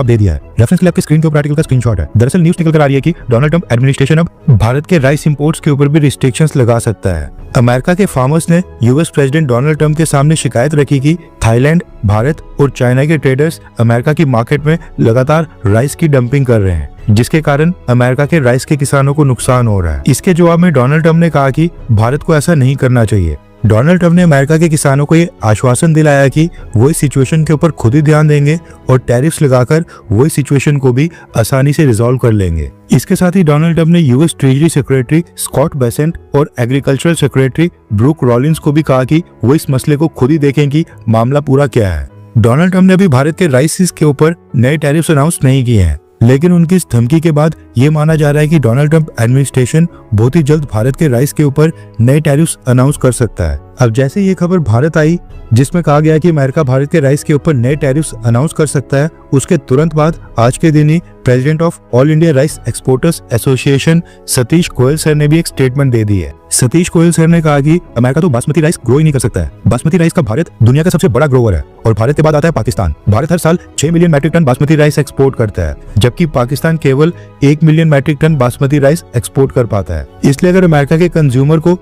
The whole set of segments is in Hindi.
अब दे दिया है। रेफरेंस के लिए आपकी स्क्रीन के ऊपर आर्टिकल का स्क्रीनशॉट है। दरअसल न्यूज निकल कर आ रही है कि डोनाल्ड ट्रंप एडमिनिस्ट्रेशन अब भारत के राइस इंपोर्ट्स के ऊपर भी रिस्ट्रिक्शंस लगा सकता है। अमेरिका के फार्मर्स ने यूएस प्रेसिडेंट डोनाल्ड ट्रंप के सामने शिकायत रखी कि थाईलैंड, भारत और चाइना के ट्रेडर्स अमेरिका की मार्केट में लगातार राइस की डंपिंग कर रहे हैं, जिसके कारण अमेरिका के राइस के किसानों को नुकसान हो रहा है। इसके जवाब में डोनाल्ड ट्रंप ने कहा कि भारत को ऐसा नहीं करना चाहिए। डोनाल्ड ट्रंप ने अमेरिका के किसानों को ये आश्वासन दिलाया कि वो इस सिचुएशन के ऊपर खुद ही ध्यान देंगे और टैरिफ्स लगाकर वो इस सिचुएशन को भी आसानी से रिजॉल्व कर लेंगे। इसके साथ ही डोनाल्ड ट्रंप ने US treasury secretary Scott Bessent और एग्रीकल्चरल सेक्रेटरी ब्रूक रॉलिंस को भी कहा कि वो इस मसले को खुद ही देखें कि मामला पूरा क्या है। डोनाल्ड ट्रंप ने अभी भारत के राइस के ऊपर नए टैरिफ्स अनाउंस नहीं किए हैं, लेकिन उनकी इस धमकी के बाद ये माना जा रहा है कि डोनाल्ड ट्रंप एडमिनिस्ट्रेशन बहुत ही जल्द भारत के राइस के ऊपर नए टैरिफ्स अनाउंस कर सकता है। अब जैसे ये खबर भारत आई जिसमें कहा गया कि अमेरिका भारत के राइस के ऊपर नए टैरिफ्स अनाउंस कर सकता है, उसके तुरंत बाद आज के दिन ही president of All India Rice Exporters Association Satish Goyal sir ने भी एक स्टेटमेंट दे दी है। सतीश गोयल सर ने कहा कि अमेरिका तो बासमती राइस ग्रो ही नहीं कर सकता है। बासमती राइस का भारत दुनिया का सबसे बड़ा ग्रोवर है और भारत के बाद आता है पाकिस्तान। भारत हर साल 6 million metric ton basmati rice export करता है, जबकि पाकिस्तान केवल 1 million metric ton basmati rice export कर पाता है। इसलिए अगर अमेरिका के कंज्यूमर को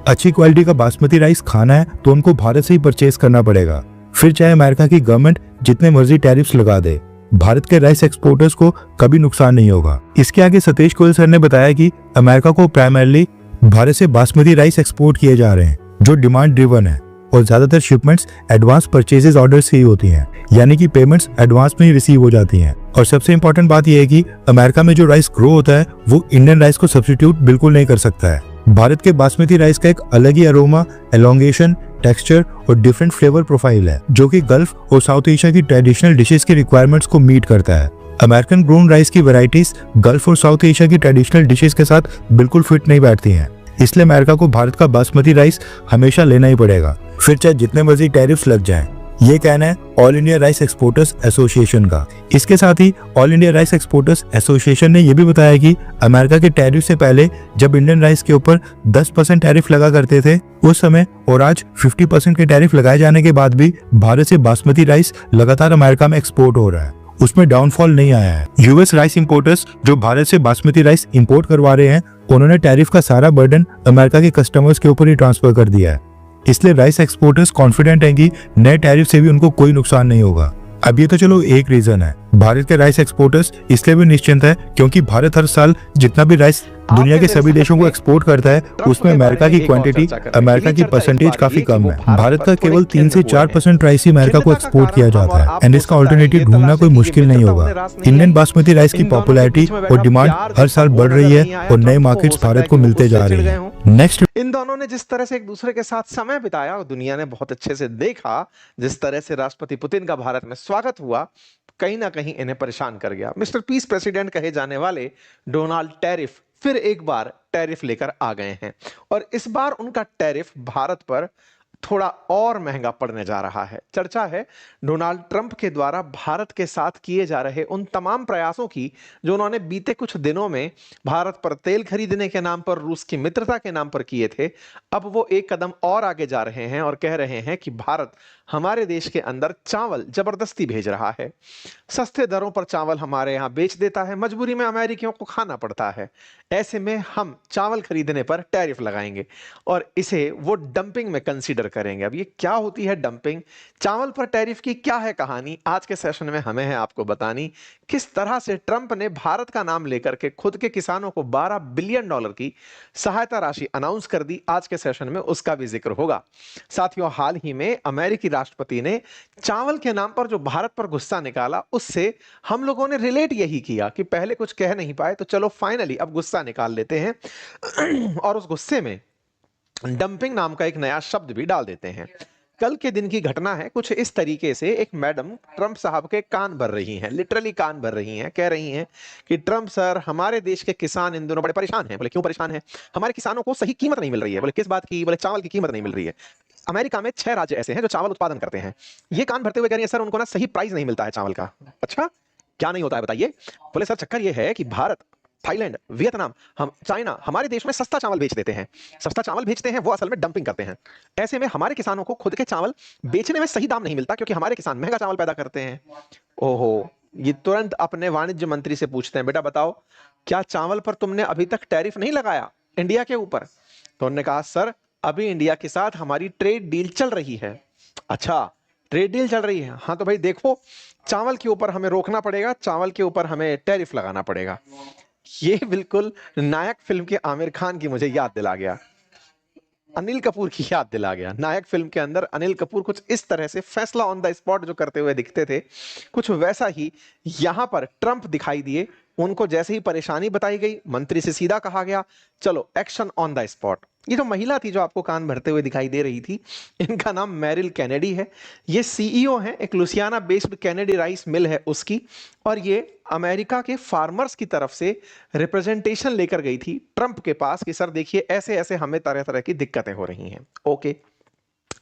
अच्छी क्वालिटी का बासमती राइस खाना है तो उनको भारत से ही परचेज करना पड़ेगा, फिर चाहे अमेरिका की गवर्नमेंट जितने मर्जी टैरिफ्स लगा दे, भारत के राइस एक्सपोर्टर्स को कभी नुकसान नहीं होगा। इसके आगे सतीश गोयल सर ने बताया कि अमेरिका को प्राइमरली भारत से बासमती राइस एक्सपोर्ट किए जा रहे हैं जो डिमांड ड्रिवन है और ज्यादातर शिपमेंट्स एडवांस परचेजेस ऑर्डर से ही होती हैं, यानी कि पेमेंट्स एडवांस में ही रिसीव हो जाती हैं। और सबसे इंपॉर्टेंट बात यह है कि अमेरिका में जो राइस ग्रो होता है वो इंडियन राइस को सब्स्टिट्यूट बिल्कुल नहीं कर सकता है। भारत के बासमती राइस का एक अलग ही अरोमा, एलोंगेशन, टेक्सचर और डिफरेंट फ्लेवर प्रोफाइल है, जो कि गल्फ और साउथ एशिया की ट्रेडिशनल डिशेस की रिक्वायरमेंट्स को मीट करता है। अमेरिकन ग्रोन राइस की वैरायटीज गल्फ और साउथ एशिया की ट्रेडिशनल डिशेस के साथ बिल्कुल फिट नहीं बैठती हैं, इसलिए अमेरिका को भारत का बासमती राइस हमेशा लेना ही पड़ेगा, फिर चाहे जितने मर्जी टैरिफ्स लग जाएं। ये कहना है All India Rice Exporters Association का। इसके साथ ही All India Rice Exporters Association ने यह भी बताया कि अमेरिका के टैरिफ से पहले जब इंडियन राइस के ऊपर 10% टैरिफ लगा करते थे उस समय और आज 50% के टैरिफ लगाए जाने के बाद भी भारत से बासमती राइस लगातार अमेरिका में एक्सपोर्ट हो रहा है, उसमें डाउनफॉल नहीं आया है। यूएस राइस इंपोर्टर्स जो भारत से बासमती राइस इंपोर्ट करवा रहे हैं उन्होंने टैरिफ का सारा बर्डन अमेरिका के कस्टमर्स के ऊपर ही ट्रांसफर कर दिया है, इसलिए राइस एक्सपोर्टर्स कॉन्फिडेंट हैं कि नए टैरिफ से भी उनको कोई नुकसान नहीं होगा। अब ये तो चलो एक रीजन है। भारत के राइस एक्सपोर्टर्स इसलिए भी निश्चिंत है क्योंकि भारत हर साल जितना भी राइस दुनिया के सभी देशों को एक्सपोर्ट करता है उसमें अमेरिका की क्वांटिटी, अमेरिका की परसेंटेज काफी कम है। भारत का केवल 3 से 4% राइस ही अमेरिका को एक्सपोर्ट किया जाता है एंड इसका ऑल्टरनेटिव ढूंढना कोई मुश्किल नहीं होगा। इंडियन बासमती राइस की पॉपुलैरिटी और डिमांड हर साल बढ़ रही है और नए मार्केट्स भारत को मिलते जा रहे हैं। नेक्स्ट, इन दोनों ने जिस तरह से एक दूसरे के साथ समय बिताया और दुनिया ने बहुत अच्छे से देखा, जिस तरह से राष्ट्रपति पुतिन का भारत में स्वागत हुआ, कहीं ना कहीं इन्हें परेशान कर गया। मिस्टर पीस प्रेसिडेंट कहे जाने वाले डोनाल्ड टैरिफ फिर एक बार टैरिफ लेकर आ गए हैं और इस बार उनका टैरिफ भारत पर थोड़ा और महंगा पड़ने जा रहा है। चर्चा है डोनाल्ड ट्रंप के द्वारा भारत के साथ किए जा रहे उन तमाम प्रयासों की जो उन्होंने बीते कुछ दिनों में भारत पर तेल खरीदने के नाम पर, रूस की मित्रता के नाम पर किए थे। अब वो एक कदम और आगे जा रहे हैं और कह रहे हैं कि भारत हमारे देश के अंदर चावल जबरदस्ती भेज रहा है, सस्ते दरों पर चावल हमारे यहाँ बेच देता है, मजबूरी में अमेरिकियों को खाना पड़ता है। ऐसे में हम चावल खरीदने पर टैरिफ लगाएंगे और इसे वो डंपिंग में कंसीडर करेंगे। अब ये क्या होती है डंपिंग, चावल पर टैरिफ की क्या है कहानी, आज के सेशन में हमें है आपको बतानी। किस तरह से ट्रंप ने भारत का नाम लेकर के खुद के किसानों को $12 बिलियन की सहायता राशि अनाउंस कर दी, आज के सेशन में उसका भी जिक्र होगा। साथियों, हाल ही में अमेरिकी राष्ट्रपति ने चावल के नाम पर जो भारत पर गुस्सा निकाला, उससे हम लोगों ने रिलेट यही किया कि पहले कुछ कह नहीं पाए तो चलो फाइनली अब गुस्सा निकाल लेते हैं और उस गुस्से में डंपिंग नाम का एक नया शब्द भी डाल देते हैं। कल के दिन की घटना है कुछ इस तरीके से, एक मैडम ट्रंप साहब के कान भर रही हैं, लिटरली कान भर रही हैं, कह रही हैं कि ट्रंप सर, हमारे देश के किसान इन दिनों बड़े परेशान हैं। बोले क्यों परेशान हैं? हमारे किसानों को सही कीमत नहीं मिल रही है। बोले किस बात की? बोले चावल की कीमत नहीं मिल रही है। अमेरिका में 6 राज्य ऐसे हैं जो चावल उत्पादन करते हैं। ये कान भरते हुए कह रही है सर उनको ना सही प्राइस नहीं मिलता है चावल का। अच्छा, क्या नहीं होता है बताइए? बोले सर चक्कर ये है कि भारत, थाईलैंड, वियतनाम, हम चाइना हमारे देश में सस्ता चावल बेच देते हैं। सस्ता चावल बेचते हैं वो असल में डंपिंग करते हैं। ऐसे में हमारे किसानों को खुद के चावल बेचने में सही दाम नहीं मिलता क्योंकि हमारे किसान महंगा चावल पैदा करते हैं। ओहो, ये तुरंत अपने वाणिज्य मंत्री से पूछते हैं, बेटा बताओ क्या चावल पर तुमने अभी तक टैरिफ नहीं लगाया इंडिया के ऊपर? तो उन्होंने कहा सर अभी इंडिया के साथ हमारी ट्रेड डील चल रही है। अच्छा, ट्रेड डील चल रही है, हाँ तो भाई देखो चावल के ऊपर हमें रोकना पड़ेगा, चावल के ऊपर हमें टैरिफ लगाना पड़ेगा। ये बिल्कुल नायक फिल्म के आमिर खान की मुझे याद दिला गया, अनिल कपूर की याद दिला गया। नायक फिल्म के अंदर अनिल कपूर कुछ इस तरह से फैसला ऑन द स्पॉट जो करते हुए दिखते थे, कुछ वैसा ही यहां पर ट्रंप दिखाई दिए। उनको जैसे ही परेशानी बताई गई, मंत्री से सीधा कहा गया चलो एक्शन ऑन द स्पॉट। ये जो महिला थी जो आपको कान भरते हुए दिखाई दे रही थी, इनका नाम मैरिल कैनेडी है। ये सीईओ हैं एक Louisiana based Kennedy rice mill है उसकी, और ये अमेरिका के फार्मर्स की तरफ से रिप्रेजेंटेशन लेकर गई थी ट्रंप के पास कि सर देखिए ऐसे ऐसे हमें तरह तरह की दिक्कतें हो रही हैं। ओके,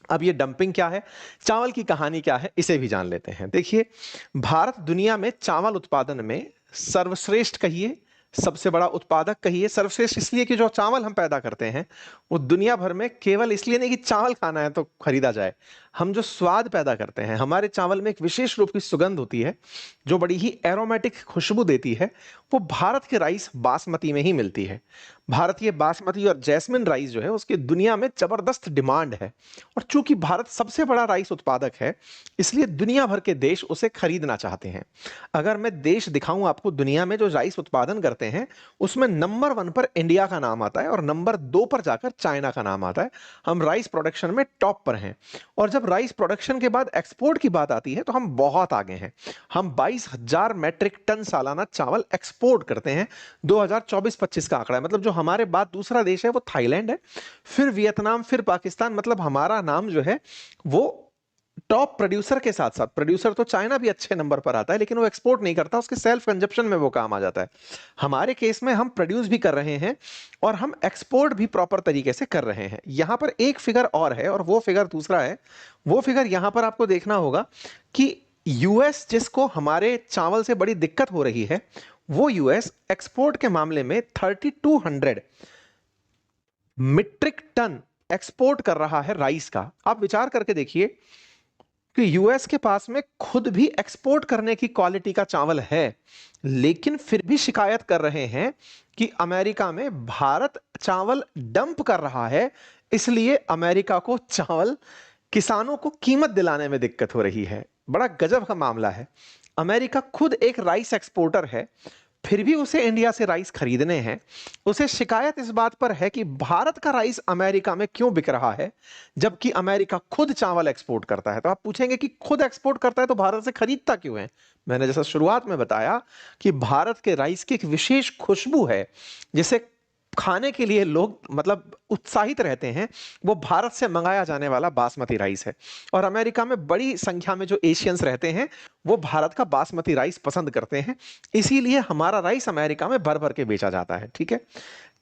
अब ये डंपिंग क्या है, चावल की कहानी क्या है, इसे भी जान लेते हैं। देखिए भारत दुनिया में चावल उत्पादन में सर्वश्रेष्ठ कहिए, सबसे बड़ा उत्पादक कहिए। सर्वश्रेष्ठ इसलिए कि जो चावल हम पैदा करते हैं वो दुनिया भर में केवल इसलिए नहीं कि चावल खाना है तो खरीदा जाए, हम जो स्वाद पैदा करते हैं, हमारे चावल में एक विशेष रूप की सुगंध होती है जो बड़ी ही एरोमेटिक खुशबू देती है, वो भारत के राइस बासमती में ही मिलती है। भारतीय बासमती और जैस्मिन राइस जो है उसकी दुनिया में जबरदस्त डिमांड है, और चूंकि भारत सबसे बड़ा राइस उत्पादक है इसलिए दुनिया भर के देश उसे खरीदना चाहते हैं। अगर मैं देश दिखाऊं आपको दुनिया में जो राइस उत्पादन करते हैं, उसमें नंबर 1 पर इंडिया का नाम आता है और नंबर 2 पर जाकर चाइना का नाम आता है। हम राइस प्रोडक्शन में टॉप पर हैं, और जब राइस प्रोडक्शन के बाद एक्सपोर्ट की बात आती है तो हम बहुत आगे हैं। हम 22,000 मैट्रिक टन सालाना चावल एक्सपोर्ट करते हैं। 2024-25 का आंकड़ा है, मतलब जो हमारे बाद दूसरा देश है वो थाईलैंड है, फिर वियतनाम, फिर पाकिस्तान। मतलब हमारा नाम जो है वो टॉप प्रोड्यूसर के साथ साथ, प्रोड्यूसर तो चाइना भी अच्छे नंबर पर आता है लेकिन वो एक्सपोर्ट नहीं करता, उसके सेल्फ कंजप्शन में वो काम आ जाता है। हमारे केस में हम प्रोड्यूस भी कर रहे हैं और हम एक्सपोर्ट भी प्रॉपर तरीके से कर रहे हैं। यहां पर एक फिगर और है और वो फिगर दूसरा है। वो फिगर यहां पर आपको देखना होगा कि यूएस जिसको हमारे चावल से बड़ी दिक्कत हो रही है, वो यूएस एक्सपोर्ट के मामले में 3200 मीट्रिक टन एक्सपोर्ट कर रहा है राइस का। आप विचार करके देखिए कि यूएस के पास में खुद भी एक्सपोर्ट करने की क्वालिटी का चावल है, लेकिन फिर भी शिकायत कर रहे हैं कि अमेरिका में भारत चावल डंप कर रहा है, इसलिए अमेरिका को चावल, किसानों को कीमत दिलाने में दिक्कत हो रही है। बड़ा गजब का मामला है। अमेरिका खुद एक राइस एक्सपोर्टर है, फिर भी उसे इंडिया से राइस खरीदने हैं। उसे शिकायत इस बात पर है कि भारत का राइस अमेरिका में क्यों बिक रहा है, जबकि अमेरिका खुद चावल एक्सपोर्ट करता है। तो आप पूछेंगे कि खुद एक्सपोर्ट करता है तो भारत से खरीदता क्यों है? मैंने जैसा शुरुआत में बताया कि भारत के राइस की एक विशेष खुशबू है जिसे खाने के लिए लोग मतलब उत्साहित रहते हैं। वो भारत से मंगाया जाने वाला बासमती राइस है, और अमेरिका में बड़ी संख्या में जो एशियंस रहते हैं वो भारत का बासमती राइस पसंद करते हैं, इसीलिए हमारा राइस अमेरिका में भर भर के बेचा जाता है। ठीक है,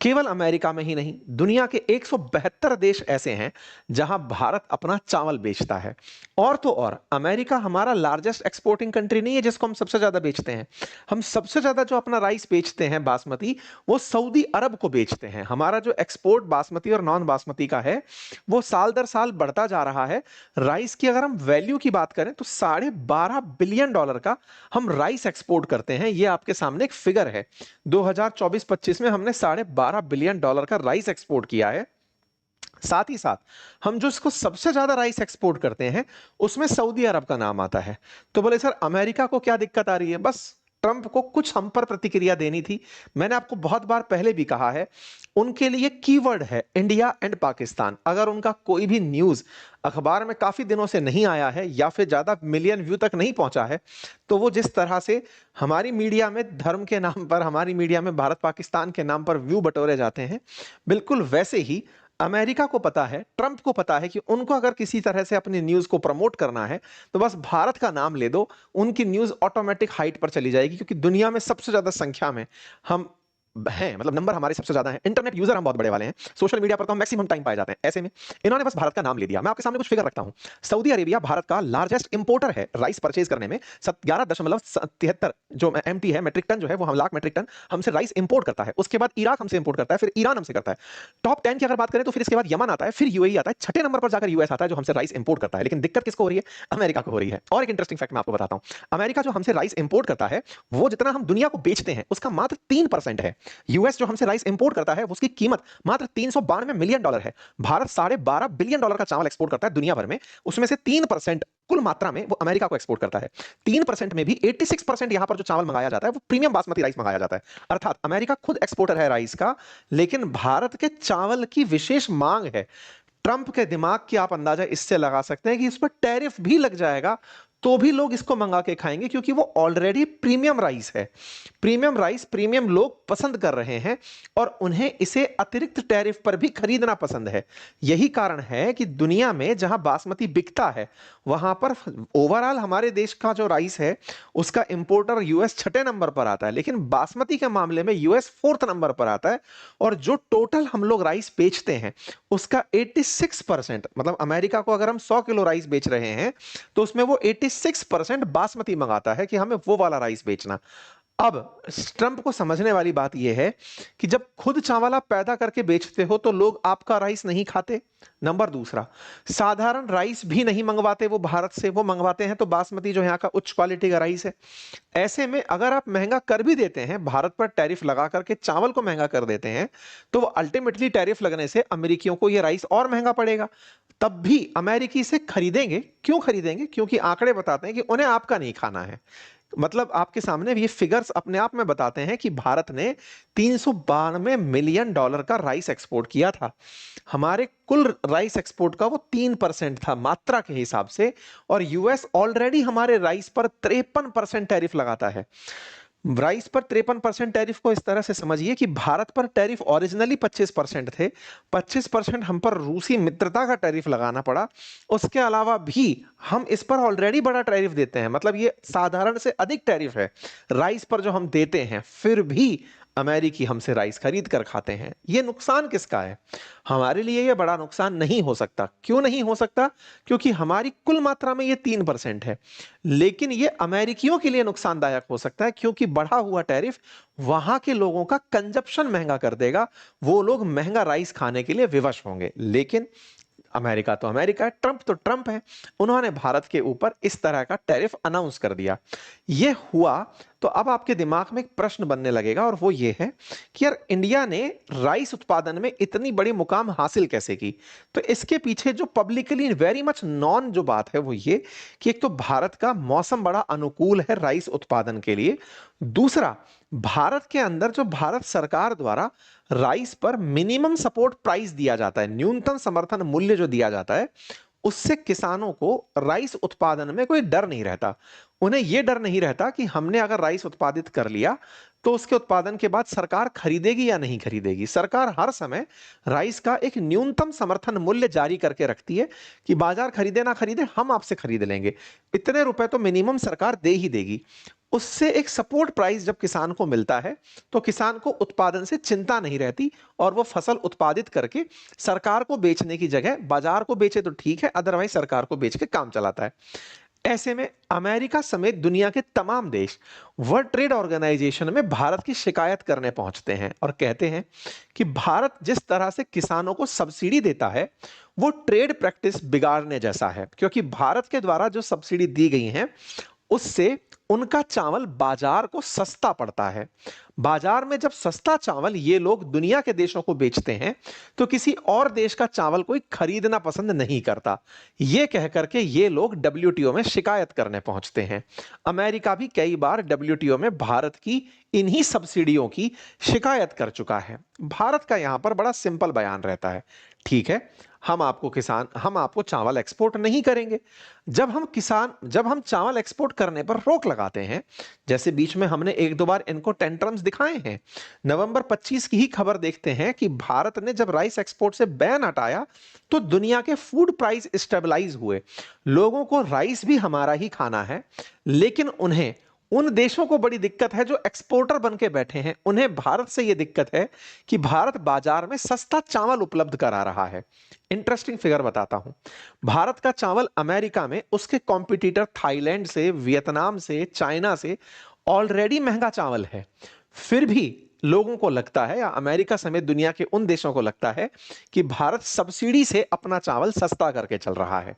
केवल अमेरिका में ही नहीं, दुनिया के 172 देश ऐसे हैं जहां भारत अपना चावल बेचता है। और तो और अमेरिका हमारा लार्जेस्ट एक्सपोर्टिंग कंट्री नहीं है जिसको हम सबसे ज्यादा बेचते हैं। हम सबसे ज्यादा जो अपना राइस बेचते हैं बासमती, वो सऊदी अरब को बेचते हैं। हमारा जो एक्सपोर्ट बासमती और नॉन बासमती का है वो साल दर साल बढ़ता जा रहा है। राइस की अगर हम वैल्यू की बात करें तो $12.5 बिलियन का हम राइस एक्सपोर्ट करते हैं। ये आपके सामने एक फिगर है। 2024-25 में हमने $12.5 बिलियन का राइस एक्सपोर्ट किया है। साथ ही साथ हम जो इसको सबसे ज्यादा राइस एक्सपोर्ट करते हैं उसमें सऊदी अरब का नाम आता है। तो बोले सर अमेरिका को क्या दिक्कत आ रही है? बस ट्रंप को कुछ हम पर प्रतिक्रिया देनी थी। मैंने आपको बहुत बार पहले भी कहा है, उनके लिए कीवर्ड है इंडिया एंड पाकिस्तान। अगर उनका कोई भी न्यूज अखबार में काफी दिनों से नहीं आया है या फिर ज्यादा मिलियन व्यू तक नहीं पहुंचा है, तो वो जिस तरह से हमारी मीडिया में धर्म के नाम पर, हमारी मीडिया में भारत पाकिस्तान के नाम पर व्यू बटोरे जाते हैं, बिल्कुल वैसे ही अमेरिका को पता है, ट्रंप को पता है कि उनको अगर किसी तरह से अपनी न्यूज को प्रमोट करना है तो बस भारत का नाम ले दो, उनकी न्यूज ऑटोमेटिक हाइट पर चली जाएगी। क्योंकि दुनिया में सबसे ज्यादा संख्या में हम हैं, मतलब नंबर हमारे सबसे ज्यादा हैं, इंटरनेट यूजर हम बहुत बड़े वाले हैं, सोशल मीडिया पर तो हम मैक्सिमम टाइम पाए जाते हैं। ऐसे में इन्होंने बस भारत का नाम ले दिया। मैं आपके सामने कुछ फिगर रखता हूं। सऊदी अरेबिया भारत का लार्जेस्ट इंपोर्टर है राइस परचेज करने में। 11.73 जो एमटी है, मेट्रिक टन जो है वो हम लाख मेट्रिक टन हमसे राइस इंपोर्ट करता है। उसके बाद इराक हमसे इंपोर्ट करता है, फिर ईरान हमसे करता है। टॉप 10 की अगर बात करें तो फिर इसके बाद यमन आता है, फिर यूएई आता है, छठे नंबर पर जाकर यूएस आता है जो हमसे राइस इंपोर्ट करता है। लेकिन दिक्कत किसको हो रही है? अमेरिका को हो रही है। और एक इंटरेस्टिंग फैक्ट मैं आपको बताता हूं, अमेरिका जो हमसे राइस इंपोर्ट करता है वो जितना हम दुनिया को बेचते हैं उसका मात्र 3% है। यूएस जो हमसे राइस इंपोर्ट करता है उसकी कीमत मात्र $392 मिलियन है। भारत $12.5 बिलियन का चावल एक्सपोर्ट करता है दुनिया भर में, उसमें से 3% कुल मात्रा में वो अमेरिका को एक्सपोर्ट करता है। 3% में भी 86% यहां पर जो चावल मंगाया जाता है वो प्रीमियम बासमती राइस मंगाया जाता है। अर्थात अमेरिका खुद एक्सपोर्टर है राइस का, लेकिन भारत के चावल की विशेष मांग है। ट्रंप के दिमाग की आप अंदाजा इससे लगा सकते हैं कि इस पर टैरिफ भी लग जाएगा तो भी लोग इसको मंगा के खाएंगे, क्योंकि वो ऑलरेडी प्रीमियम राइस है। प्रीमियम राइस प्रीमियम लोग पसंद कर रहे हैं और उन्हें इसे अतिरिक्त टैरिफ पर भी खरीदना पसंद है। यही कारण है कि दुनिया में जहां बासमती बिकता है वहां पर ओवरऑल हमारे देश का जो राइस है उसका इंपोर्टर यूएस छठे नंबर पर आता है, लेकिन बासमती के मामले में यूएस फोर्थ नंबर पर आता है। और जो टोटल हम लोग राइस बेचते हैं उसका 86%, मतलब अमेरिका को अगर हम 100 किलो राइस बेच रहे हैं तो उसमें वो 86% बासमती मंगाता है कि हमें वो वाला राइस बेचना। अब ट्रंप को समझने वाली बात यह है कि जब खुद चावल आप पैदा करके बेचते हो तो लोग आपका राइस नहीं खाते। नंबर दूसरा, साधारण राइस भी नहीं मंगवाते वो भारत से, वो मंगवाते हैं तो बासमती जो यहाँ का उच्च क्वालिटी का राइस है। ऐसे में अगर आप महंगा कर भी देते हैं, भारत पर टैरिफ लगा करके चावल को महंगा कर देते हैं, तो वो अल्टीमेटली टैरिफ लगने से अमेरिकियों को ये राइस और महंगा पड़ेगा। तब भी अमेरिकी से खरीदेंगे। क्यों खरीदेंगे? क्योंकि आंकड़े बताते हैं कि उन्हें आपका नहीं खाना है। मतलब आपके सामने ये फिगर्स अपने आप में बताते हैं कि भारत ने $392 मिलियन का राइस एक्सपोर्ट किया था। हमारे कुल राइस एक्सपोर्ट का वो 3% था मात्रा के हिसाब से, और यूएस ऑलरेडी हमारे राइस पर 53% टैरिफ लगाता है। राइस पर 53% टैरिफ को इस तरह से समझिए कि भारत पर टैरिफ ओरिजिनली 25% थे, 25% हम पर रूसी मित्रता का टैरिफ लगाना पड़ा। उसके अलावा भी हम इस पर ऑलरेडी बड़ा टैरिफ देते हैं, मतलब ये साधारण से अधिक टैरिफ है राइस पर जो हम देते हैं, फिर भी अमेरिकी हमसे राइस खरीद कर खाते हैं। ये नुकसान किसका है? हमारे लिए ये बड़ा नुकसान नहीं हो सकता। क्यों नहीं हो सकता? क्योंकि हमारी कुल मात्रा में ये 3% है, लेकिन ये अमेरिकियों के लिए नुकसानदायक हो सकता है, क्योंकि बढ़ा हुआ टैरिफ वहां के लोगों का कंजप्शन महंगा कर देगा। वो लोग महंगा राइस खाने के लिए विवश होंगे। लेकिन अमेरिका तो अमेरिका है, ट्रंप तो ट्रंप है, उन्होंने भारत के ऊपर इस तरह का टैरिफ अनाउंस कर दिया। यह हुआ तो अब आपके दिमाग में एक प्रश्न बनने लगेगा, और वो ये है कि यार इंडिया ने राइस उत्पादन में इतनी बड़ी मुकाम हासिल कैसे की? तो इसके पीछे जो पब्लिकली वेरी मच नॉन जो बात है वो ये कि एक तो भारत का मौसम बड़ा अनुकूल है राइस उत्पादन के लिए। दूसरा, भारत के अंदर जो भारत सरकार द्वारा राइस पर मिनिमम सपोर्ट प्राइस दिया जाता है, न्यूनतम समर्थन मूल्य जो दिया जाता है, उससे किसानों को राइस उत्पादन में कोई डर नहीं रहता। उन्हें यह डर नहीं रहता कि हमने अगर राइस उत्पादित कर लिया तो उसके उत्पादन के बाद सरकार खरीदेगी या नहीं खरीदेगी। सरकार हर समय राइस का एक न्यूनतम समर्थन मूल्य जारी करके रखती है कि बाजार खरीदे ना खरीदे, हम आपसे खरीद लेंगे, इतने रुपए तो मिनिमम सरकार दे ही देगी। उससे एक सपोर्ट प्राइस जब किसान को मिलता है तो किसान को उत्पादन से चिंता नहीं रहती, और वो फसल उत्पादित करके सरकार को बेचने की जगह बाजार को बेचे तो ठीक है, अदरवाइज सरकार को बेच के काम चलाता है। ऐसे में अमेरिका समेत दुनिया के तमाम देश वर्ल्ड ट्रेड ऑर्गेनाइजेशन में भारत की शिकायत करने पहुंचते हैं और कहते हैं कि भारत जिस तरह से किसानों को सब्सिडी देता है वो ट्रेड प्रैक्टिस बिगाड़ने जैसा है, क्योंकि भारत के द्वारा जो सब्सिडी दी गई है उससे उनका चावल बाजार को सस्ता पड़ता है। बाजार में जब सस्ता चावल ये लोग दुनिया के देशों को बेचते हैं तो किसी और देश का चावल कोई खरीदना पसंद नहीं करता। ये कह करके ये लोग डब्ल्यूटीओ में शिकायत करने पहुंचते हैं। अमेरिका भी कई बार डब्ल्यूटीओ में भारत की इन्हीं सब्सिडियों की शिकायत कर चुका है। भारत का यहां पर बड़ा सिंपल बयान रहता है, ठीक है, हम आपको चावल एक्सपोर्ट नहीं करेंगे। जब हम चावल एक्सपोर्ट करने पर रोक लगाते हैं, जैसे बीच में हमने एक दो बार इनको टेंट्रम्स दिखाए हैं, नवंबर 25 की ही खबर देखते हैं कि भारत ने जब राइस एक्सपोर्ट से बैन हटाया तो दुनिया के फूड प्राइस स्टेबलाइज हुए। लोगों को राइस भी हमारा ही खाना है, लेकिन उन्हें उन देशों को बड़ी दिक्कत है जो एक्सपोर्टर बन के बैठे हैं, उन्हें भारत से यह दिक्कत है कि भारत बाजार में सस्ता चावल उपलब्ध करा रहा है। इंटरेस्टिंग फिगर बताता हूं, भारत का चावल अमेरिका में उसके कॉम्पिटिटर थाईलैंड से, वियतनाम से, चाइना से ऑलरेडी महंगा चावल है। फिर भी लोगों को लगता है, या अमेरिका समेत दुनिया के उन देशों को लगता है कि भारत सब्सिडी से अपना चावल सस्ता करके चल रहा है।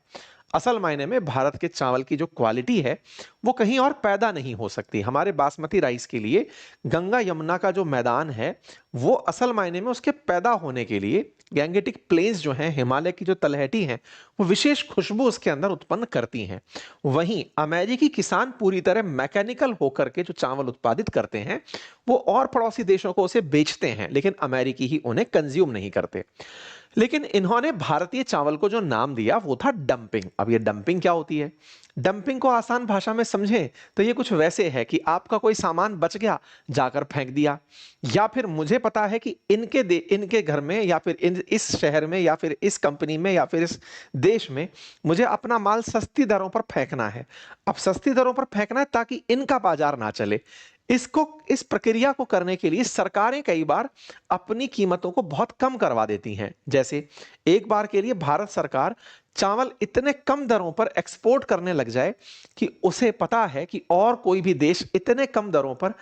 असल मायने में भारत के चावल की जो क्वालिटी है वो कहीं और पैदा नहीं हो सकती। हमारे बासमती राइस के लिए गंगा यमुना का जो मैदान है वो असल मायने में उसके पैदा होने के लिए गैंगेटिक प्लेन्स जो हैं, हिमालय की जो तलहटी हैं, वो विशेष खुशबू उसके अंदर उत्पन्न करती हैं। वहीं अमेरिकी किसान पूरी तरह मैकेनिकल होकर के जो चावल उत्पादित करते हैं वो और पड़ोसी देशों को उसे बेचते हैं, लेकिन अमेरिकी ही उन्हें कंज्यूम नहीं करते। लेकिन इन्होंने भारतीय चावल को जो नाम दिया वो था डंपिंग। अब ये डंपिंग क्या होती है? डंपिंग को आसान भाषा में समझें तो ये कुछ वैसे है कि आपका कोई सामान बच गया, जाकर फेंक दिया, या फिर मुझे पता है कि इनके घर में, या फिर इस शहर में, या फिर इस कंपनी में, या फिर इस देश में मुझे अपना माल सस्ती दरों पर फेंकना है। अब सस्ती दरों पर फेंकना है ताकि इनका बाजार ना चले। इस प्रक्रिया को करने के लिए सरकारें कई बार अपनी कीमतों को बहुत कम करवा देती हैं। जैसे एक बार के लिए भारत सरकार चावल इतने कम दरों पर एक्सपोर्ट करने लग जाए कि उसे पता है कि और कोई भी देश इतने कम दरों पर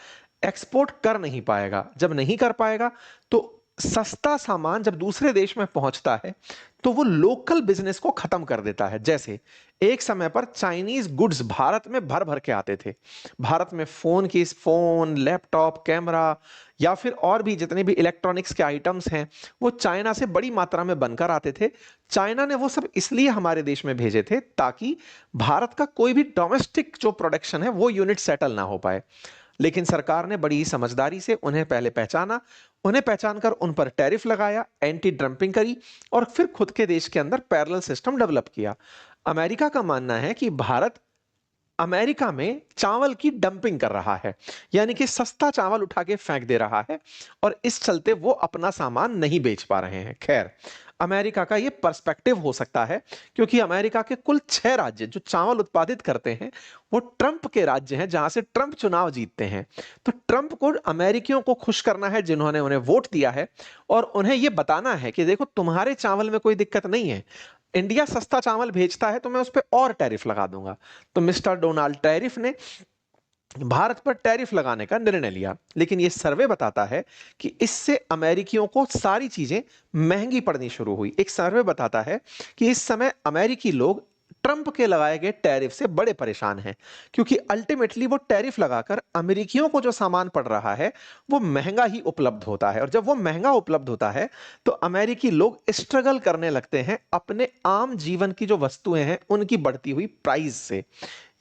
एक्सपोर्ट कर नहीं पाएगा। जब नहीं कर पाएगा तो सस्ता सामान जब दूसरे देश में पहुंचता है तो वो लोकल बिजनेस को खत्म कर देता है। जैसे एक समय पर चाइनीज गुड्स भारत में भर भर के आते थे। भारत में फोन, लैपटॉप, कैमरा या फिर और भी जितने भी इलेक्ट्रॉनिक्स के आइटम्स हैं वो चाइना से बड़ी मात्रा में बनकर आते थे। चाइना ने वो सब इसलिए हमारे देश में भेजे थे ताकि भारत का कोई भी डोमेस्टिक जो प्रोडक्शन है वो यूनिट सेटल ना हो पाए। लेकिन सरकार ने बड़ी ही समझदारी से उन्हें पहले पहचाना, उन्हें पहचानकर उन पर टैरिफ लगाया, एंटी डंपिंग करी और फिर खुद के देश के अंदर पैरेलल सिस्टम डेवलप किया। अमेरिका का मानना है कि भारत अमेरिका में चावल की डंपिंग कर रहा है, यानी कि सस्ता चावल उठा के फेंक दे रहा है और इस चलते वो अपना सामान नहीं बेच पा रहे हैं। खैर, अमेरिका का ये पर्सपेक्टिव हो सकता है क्योंकि अमेरिका के कुल 6 राज्य जो चावल उत्पादित करते हैं वो ट्रंप के राज्य हैं, जहां से ट्रंप चुनाव जीतते हैं। तो ट्रंप को अमेरिकियों को खुश करना है जिन्होंने उन्हें वोट दिया है, और उन्हें यह बताना है कि देखो तुम्हारे चावल में कोई दिक्कत नहीं है, इंडिया सस्ता चावल भेजता है तो मैं उस पर और टैरिफ लगा दूंगा। तो मिस्टर डोनाल्ड टैरिफ ने भारत पर टैरिफ लगाने का निर्णय लिया। लेकिन यह सर्वे बताता है कि इससे अमेरिकियों को सारी चीजें महंगी पड़नी शुरू हुई। एक सर्वे बताता है कि इस समय अमेरिकी लोग ट्रंप के लगाए गए टैरिफ से बड़े परेशान हैं, क्योंकि अल्टीमेटली वो टैरिफ लगाकर अमेरिकियों को जो सामान पड़ रहा है वो महंगा ही उपलब्ध होता है, और जब वो महंगा उपलब्ध होता है तो अमेरिकी लोग स्ट्रगल करने लगते हैं अपने आम जीवन की जो वस्तुएं हैं उनकी बढ़ती हुई प्राइस से।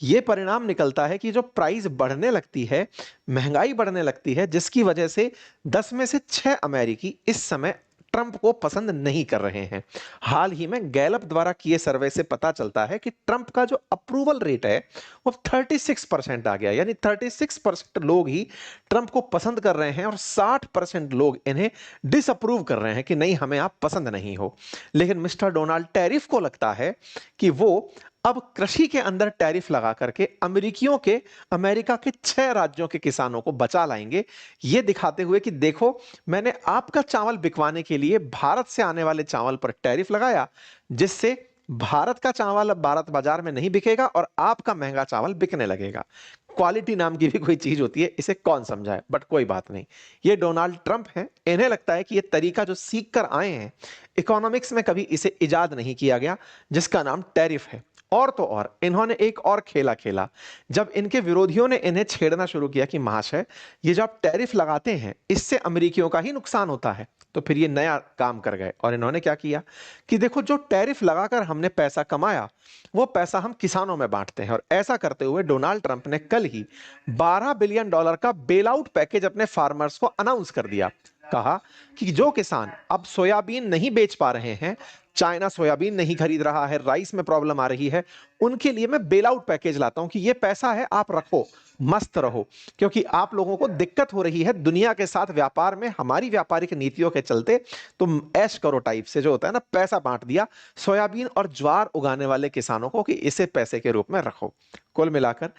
ये परिणाम निकलता है कि जो प्राइस बढ़ने लगती है, महंगाई बढ़ने लगती है, जिसकी वजह से 10 में से 6 अमेरिकी इस समय ट्रंप को पसंद नहीं कर रहे हैं। हाल ही में गैलप द्वारा किए सर्वे से पता चलता है कि ट्रंप का जो अप्रूवल रेट है वो 36% आ गया, यानी 36% लोग ही ट्रंप को पसंद कर रहे हैं और 60% लोग इन्हें डिसअप्रूव कर रहे हैं कि नहीं, हमें आप पसंद नहीं हो। लेकिन मिस्टर डोनाल्ड टैरिफ को लगता है कि वो अब कृषि के अंदर टैरिफ लगा करके अमेरिका के 6 राज्यों के किसानों को बचा लाएंगे, ये दिखाते हुए कि देखो मैंने आपका चावल बिकवाने के लिए भारत से आने वाले चावल पर टैरिफ लगाया, जिससे भारत का चावल अब भारत बाजार में नहीं बिकेगा और आपका महंगा चावल बिकने लगेगा। क्वालिटी नाम की भी कोई चीज होती है, इसे कौन समझाए, बट कोई बात नहीं। ये डोनाल्ड ट्रंप हैं, इन्हें लगता है कि ये तरीका जो सीख कर आए हैं, इकोनॉमिक्स में कभी इसे इजाद नहीं किया गया, जिसका नाम टैरिफ है। और तो और इन्होंने एक और खेला खेला। जब इनके विरोधियों ने इन्हें छेड़ना शुरू किया कि महाशय ये जो आप टैरिफ लगाते हैं इससे अमेरिकियों का ही नुकसान होता है, तो फिर ये नया काम कर गए और इन्होंने क्या किया कि देखो जो टैरिफ लगाकर हमने पैसा कमाया वो पैसा हम किसानों में बांटते हैं। और ऐसा करते हुए डोनाल्ड ट्रंप ने कल ही $12 बिलियन का बेल आउट पैकेज अपने फार्मर्स को अनाउंस कर दिया। कहा कि जो किसान अब सोयाबीन नहीं बेच पा रहे हैं, चाइना सोयाबीन नहीं खरीद रहा है, राइस में प्रॉब्लम आ रही है, उनके लिए मैं बेल आउट पैकेज लाता हूं कि ये पैसा है, आप रखो, मस्त रहो, क्योंकि आप लोगों को दिक्कत हो रही है दुनिया के साथ व्यापार में, हमारी व्यापारिक नीतियों के चलते तुम ऐश करो टाइप से जो होता है ना, पैसा बांट दिया सोयाबीन और ज्वार उगाने वाले किसानों को कि इसे पैसे के रूप में रखो। कुल मिलाकर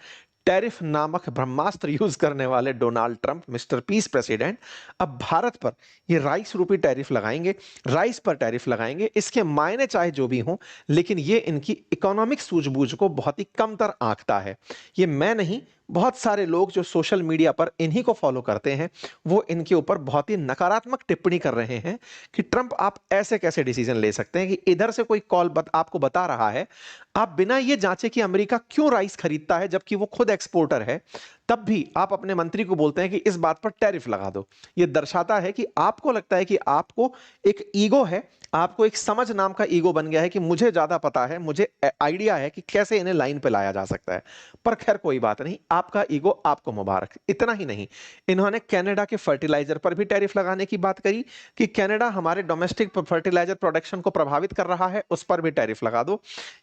टैरिफ नामक ब्रह्मास्त्र यूज करने वाले Donald Trump, mister peace president, अब भारत पर ये राइस रूपी टैरिफ लगाएंगे, राइस पर टैरिफ लगाएंगे। इसके मायने चाहे जो भी हों, लेकिन ये इनकी इकोनॉमिक सूझबूझ को बहुत ही कमतर आंकता है। ये मैं नहीं, बहुत सारे लोग जो सोशल मीडिया पर इन्हीं को फॉलो करते हैं, वो इनके ऊपर बहुत ही नकारात्मक टिप्पणी कर रहे हैं कि ट्रंप आप ऐसे कैसे डिसीजन ले सकते हैं कि इधर से कोई कॉल आपको बता रहा है, आप बिना ये जांचे कि अमेरिका क्यों राइस खरीदता है जबकि वो खुद एक्सपोर्टर है, तब भी आप अपने मंत्री को बोलते हैं कि इस बात पर टैरिफ लगा दो। ये दर्शाता है कि आपको लगता है कि आपको एक ईगो है, आपको एक समझ नाम का ईगो बन गया है कि मुझे ज्यादा पता है, मुझे आइडिया है कि कैसे इन्हें लाइन पे लाया जा सकता है। पर खैर कोई बात नहीं, आपका ईगो आपको मुबारक। इतना ही नहीं, इन्होंने कनाडा के फर्टिलाइजर पर भी टैरिफ लगाने की बात करी कि कनाडा हमारे डोमेस्टिक फर्टिलाइजर प्रोडक्शन को प्रभावित कर रहा है, उस पर भी टैरिफ लगा दो।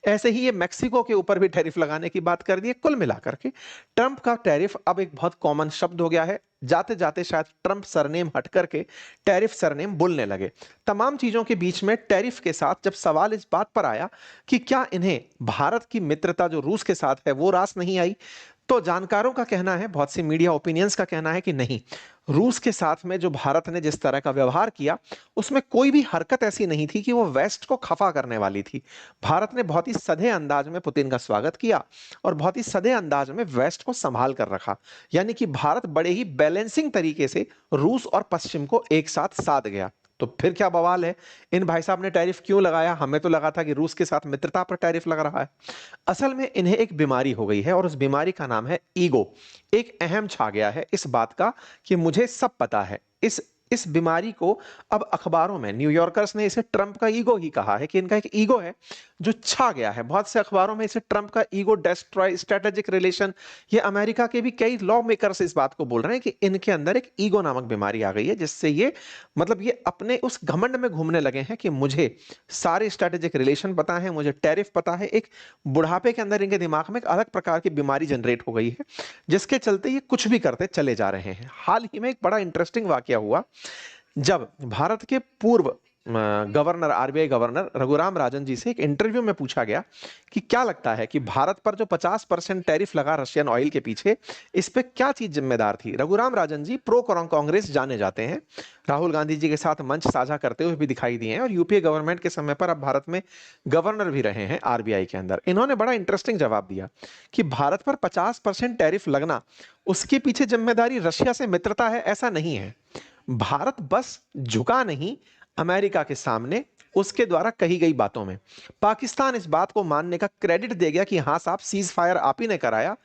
ऐसे ही ये मैक्सिको के ऊपर भी टैरिफ लगाने की बात कर दी है। कुल मिलाकर के ट्रंप का टैरिफ अब एक बहुत कॉमन शब्द हो गया है। जाते जाते शायद ट्रंप सरनेम हट करके टैरिफ सरनेम बोलने लगे। तमाम चीजों के बीच में टैरिफ के साथ जब सवाल इस बात पर आया कि क्या इन्हें भारत की मित्रता जो रूस के साथ है वो रास नहीं आई, तो जानकारों का कहना है, बहुत सी मीडिया ओपिनियंस का कहना है कि नहीं, रूस के साथ में जो भारत ने जिस तरह का व्यवहार किया उसमें कोई भी हरकत ऐसी नहीं थी कि वो वेस्ट को खफा करने वाली थी। भारत ने बहुत ही सधे अंदाज में पुतिन का स्वागत किया और बहुत ही सधे अंदाज में वेस्ट को संभाल कर रखा। यानी कि भारत बड़े ही बैलेंसिंग तरीके से रूस और पश्चिम को एक साथ साध गया। तो फिर क्या बवाल है, इन भाई साहब ने टैरिफ क्यों लगाया? हमें तो लगा था कि रूस के साथ मित्रता पर टैरिफ लग रहा है। असल में इन्हें एक बीमारी हो गई है और उस बीमारी का नाम है ईगो। एक अहम छा गया है इस बात का कि मुझे सब पता है। इस बीमारी को अब अखबारों में न्यूयॉर्कर्स ने इसे ट्रंप का ईगो ही कहा है कि इनका एक ईगो है जो छा गया है। बहुत से अखबारों में इसे ट्रंप का ईगो डेस्ट्रॉय स्ट्रेटेजिक रिलेशन, ये अमेरिका के भी कई लॉ मेकर्स इस बात को बोल रहे हैं कि इनके अंदर एक ईगो नामक बीमारी आ गई है, जिससे ये मतलब ये अपने उस घमंड में घूमने लगे हैं कि मुझे सारे स्ट्रेटेजिक रिलेशन पता है, मुझे टैरिफ पता है। एक बुढ़ापे के अंदर इनके दिमाग में एक अलग प्रकार की बीमारी जनरेट हो गई है, जिसके चलते ये कुछ भी करते चले जा रहे हैं। हाल ही में एक बड़ा इंटरेस्टिंग वाकया हुआ जब भारत के पूर्व governor, RBI governor Raghuram Rajan ji से एक इंटरव्यू में पूछा गया कि क्या लगता है कि भारत पर जो 50% टैरिफ लगा रशियन ऑयल के पीछे, इस पे क्या चीज जिम्मेदार थी। रघुराम राजन जी प्रो कांग्रेस जाने जाते हैं, राहुल गांधी जी के साथ मंच साझा करते हुए भी दिखाई दिए हैं और यूपीए गवर्नमेंट के समय पर अब भारत में गवर्नर भी रहे हैं आरबीआई के अंदर। इन्होंने बड़ा इंटरेस्टिंग जवाब दिया कि भारत पर 50% टैरिफ लगना, उसके पीछे जिम्मेदारी रशिया से मित्रता है, ऐसा नहीं है। भारत बस झुका नहीं अमेरिका के सामने, उसके द्वारा कही गई बातों में। पाकिस्तान इस बात को मानने का क्रेडिट दे गया कि हां साहब सीज फायर आप ही ने कराया,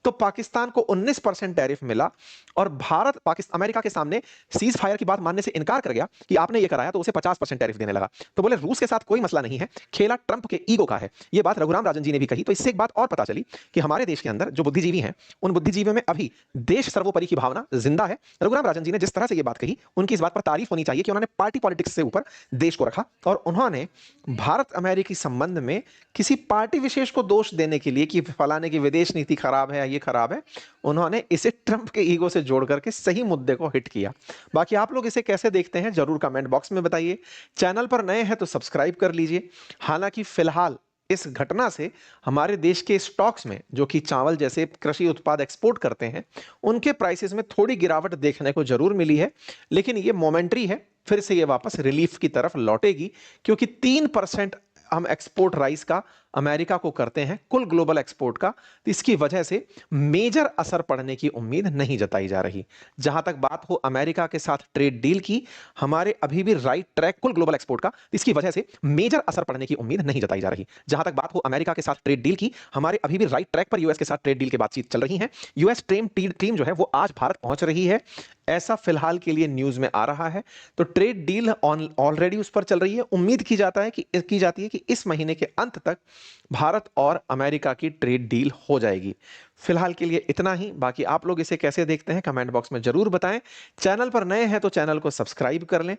तो पाकिस्तान को 19% टैरिफ मिला और भारत अमेरिका के सामने सीज फायर की बात मानने से इनकार कर गया कि आपने ये कराया, तो उसे 50% टैरिफ देने लगा। तो बोले रूस के साथ कोई मसला नहीं है, खेला ट्रंप के ईगो का है। ये बात रघुराम राजन जी ने भी कही। तो इससे एक बात और पता चली कि हमारे देश के अंदर जो बुद्धिजीवी हैं, उन बुद्धिजीवियों में अभी देश सर्वोपरि की भावना जिंदा है। रघुराम राजन जी ने जिस तरह से ये बात कही, उनकी इस बात पर तारीफ होनी चाहिए कि उन्होंने पार्टी पॉलिटिक्स से ऊपर देश को रखा और उन्होंने भारत अमेरिकी संबंध में किसी पार्टी विशेष को दोष देने के लिए कि फलाने की विदेश नीति खराब है या ये खराब है, उन्होंने इसे ट्रंप के ईगो से जोड़ करके सही मुद्दे को हिट किया। बाकी आप लोग इसे कैसे देखते हैं जरूर कमेंट बॉक्स में बताइए। चैनल पर नए हैं तो सब्सक्राइब कर लीजिए। हालांकि फिलहाल इस घटना से हमारे देश के स्टॉक्स में, जो कि चावल जैसे कृषि उत्पाद एक्सपोर्ट करते हैं, उनके प्राइसेस में थोड़ी गिरावट देखने को जरूर मिली है, लेकिन ये मोमेंटरी है। फिर से ये वापस रिलीफ की तरफ लौटेगी, क्योंकि 3% हम एक्सपोर्ट राइस का अमेरिका को करते हैं कुल ग्लोबल एक्सपोर्ट का, तो इसकी वजह से मेजर असर पड़ने की उम्मीद नहीं जताई जा रही। जहां तक बात हो अमेरिका के साथ ट्रेड डील की, हमारे अभी भी राइट ट्रैक कुल ग्लोबल एक्सपोर्ट का, तो इसकी वजह से मेजर असर पड़ने की उम्मीद नहीं जताई जा रही। जहां तक बात हो अमेरिका के साथ ट्रेड डील की, हमारे अभी भी राइट ट्रैक पर यूएस के साथ ट्रेड डील की बातचीत चल रही है। यूएस टीम जो है वो आज भारत पहुंच रही है, ऐसा फिलहाल के लिए न्यूज में आ रहा है। तो ट्रेड डील ऑलरेडी उस पर चल रही है। उम्मीद की जाती है कि इस महीने के अंत तक भारत और अमेरिका की ट्रेड डील हो जाएगी। फिलहाल के लिए इतना ही। बाकी आप लोग इसे कैसे देखते हैं कमेंट बॉक्स में जरूर बताएं। चैनल पर नए हैं तो चैनल को सब्सक्राइब कर लें।